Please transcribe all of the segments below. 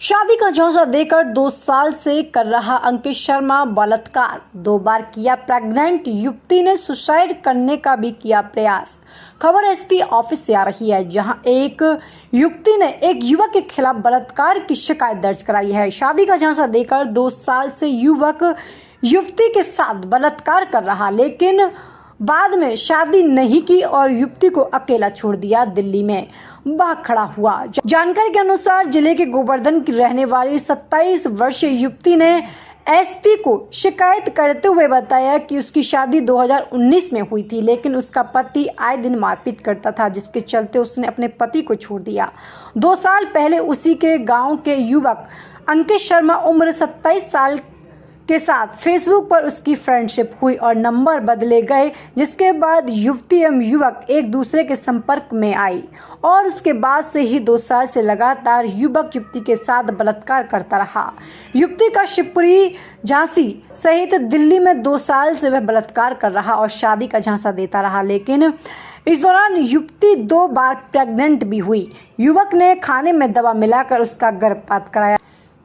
शादी का झांसा देकर 2 साल से कर रहा अंकित शर्मा बलात्कार, 2 बार किया प्रेग्नेंट युवती ने सुसाइड करने का भी किया प्रयास। खबर एसपी ऑफिस से आ रही है, जहां एक युवती ने एक युवक के खिलाफ बलात्कार की शिकायत दर्ज कराई है। शादी का झांसा देकर 2 साल से युवक युवती के साथ बलात्कार कर रहा, लेकिन बाद में शादी नहीं की और युवती को अकेला छोड़ दिया। दिल्ली में भाग खड़ा हुआ। जानकारी के अनुसार जिले के गोवर्धन की रहने वाली 27 वर्षीय युवती ने एसपी को शिकायत करते हुए बताया कि उसकी शादी 2019 में हुई थी, लेकिन उसका पति आए दिन मारपीट करता था, जिसके चलते उसने अपने पति को छोड़ दिया। 2 साल पहले उसी के गांव के युवक अंकित शर्मा उम्र 27 साल के साथ फेसबुक पर उसकी फ्रेंडशिप हुई और नंबर बदले गए, जिसके बाद युवती एवं युवक एक दूसरे के संपर्क में आई और उसके बाद से ही 2 साल से लगातार युवक युवती के साथ बलात्कार करता रहा। युवती का शिवपुरी, झांसी सहित दिल्ली में 2 साल से वह बलात्कार कर रहा और शादी का झांसा देता रहा, लेकिन इस दौरान युवती 2 बार प्रेग्नेंट भी हुई। युवक ने खाने में दवा मिलाकर उसका गर्भपात कराया,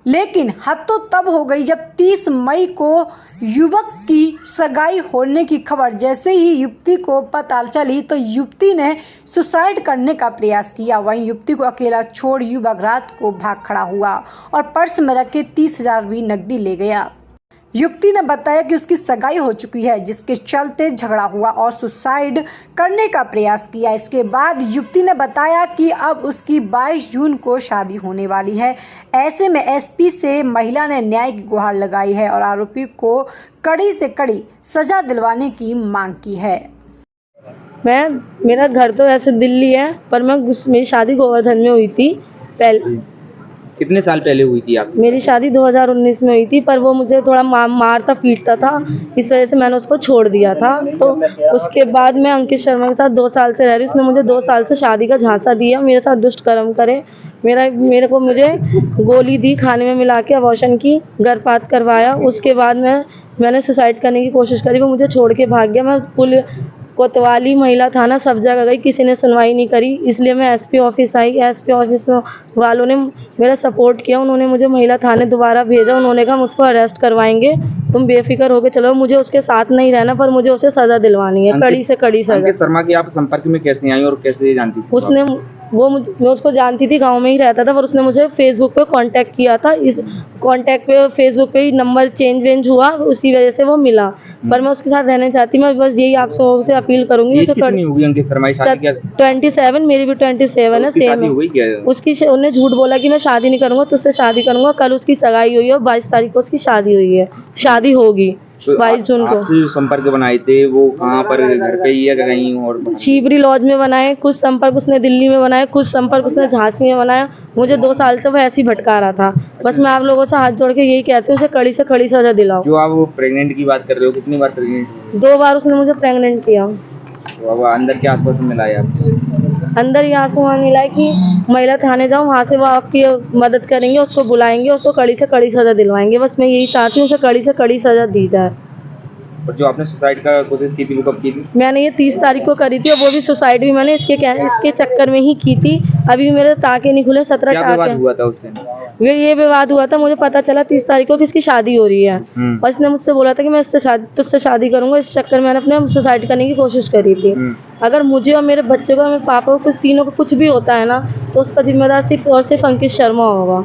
लेकिन हद तो तब हो गई जब 30 मई को युवक की सगाई होने की खबर जैसे ही युवती को पता चली तो युवती ने सुसाइड करने का प्रयास किया। वहीं युवती को अकेला छोड़ युवक रात को भाग खड़ा हुआ और पर्स में रखे 30,000 भी नकदी ले गया। युवती ने बताया कि उसकी सगाई हो चुकी है, जिसके चलते झगड़ा हुआ और सुसाइड करने का प्रयास किया। इसके बाद युवती ने बताया कि अब उसकी 22 जून को शादी होने वाली है। ऐसे में एसपी से महिला ने न्याय की गुहार लगाई है और आरोपी को कड़ी से कड़ी सजा दिलवाने की मांग की है। मेरा घर तो ऐसे दिल्ली है, पर मेरी शादी गोवर्धन में हुई थी। पहले कितने साल पहले हुई थी आपकी? मेरी शादी 2019 में हुई थी, पर वो मुझे थोड़ा मारता पीटता था, इस वजह से मैंने उसको छोड़ दिया था। तो उसके बाद मैं अंकित शर्मा के साथ 2 साल से रह रही हूँ। उसने मुझे 2 साल से शादी का झांसा दिया, मेरे साथ दुष्ट कर्म करे, मुझे गोली दी, खाने में मिला के अबॉर्शन की, गर्भपात करवाया। उसके बाद मैंने सुसाइड करने की कोशिश करी, वो मुझे छोड़ के भाग गया। मैं कोतवाली महिला थाना सब जगह गई, किसी ने सुनवाई नहीं करी, इसलिए मैं एसपी ऑफिस आई। एसपी ऑफिस वालों ने मेरा सपोर्ट किया, उन्होंने मुझे महिला थाने दोबारा भेजा। उन्होंने कहा हम उसको अरेस्ट करवाएंगे, तुम बेफिक्र होकर चलो। मुझे उसके साथ नहीं रहना, पर मुझे उसे सज़ा दिलवानी है, कड़ी से कड़ी सज़ा। अंकित शर्मा की आप संपर्क में कैसे आई और कैसे जानती थी? मैं उसको जानती थी, गांव में ही रहता था, पर उसने मुझे फेसबुक पे कांटेक्ट किया था। इस कांटेक्ट पे फेसबुक पे ही नंबर चेंज हुआ, उसी वजह से वो मिला। पर मैं उसके साथ रहना चाहती, मैं बस यही आप सबसे अपील करूंगी। कितनी होगी अंकित शर्मा की शादी? 27, मेरी भी 27 है, सेम है। उन्हें झूठ बोला कि मैं शादी नहीं करूंगा, तुझसे शादी करूंगा। कल उसकी सगाई हुई है और 22 तारीख को उसकी शादी हुई है, शादी होगी 22 जून को। आपसे जो संपर्क बनाए थे वो कहाँ पर, घर पे ही या कहीं और? शिवपुरी लॉज में बनाए, कुछ संपर्क उसने दिल्ली में बनाए, कुछ संपर्क उसने झांसी में बनाया। मुझे 2 साल से वो ऐसे ही भटका रहा था। बस मैं आप लोगों से हाथ जोड़ के यही कहती हूँ, उसे कड़ी से कड़ी सजा दिलाओ। जो आप प्रेग्नेंट की बात कर रहे हो, कितनी बार प्रेग्नेंट? 2 बार उसने मुझे प्रेग्नेंट किया। तो अब अंदर क्या आसपास मिला है आपको? अंदर यहाँ से वहाँ मिला है कि महिला थाने जाओ, वहाँ से वो आपकी मदद करेंगे, उसको बुलाएंगे, उसको कड़ी से कड़ी सजा दिलवाएंगे। बस मैं यही चाहती हूँ, उसे कड़ी से कड़ी सजा दी जाए। और जो आपने सुसाइड का कोशिश की थी वो कब की थी? मैंने ये 30 तारीख को करी थी, और वो भी सुसाइड भी मैंने इसके चक्कर में ही की थी। अभी मेरे टाँके नहीं खुले, 17 क्या विवाद टाँके हुआ था उससे? ये विवाद हुआ था, मुझे पता चला 30 तारीख को कि इसकी शादी हो रही है, और इसने मुझसे बोला था कि मैं तुझसे शादी करूंगा। इस चक्कर में मैंने अपने सुसाइड करने की कोशिश करी थी। अगर मुझे और मेरे बच्चे को, मेरे पापा को, कुछ तीनों को कुछ भी होता है ना, तो उसका जिम्मेदार सिर्फ और सिर्फ अंकित शर्मा होगा।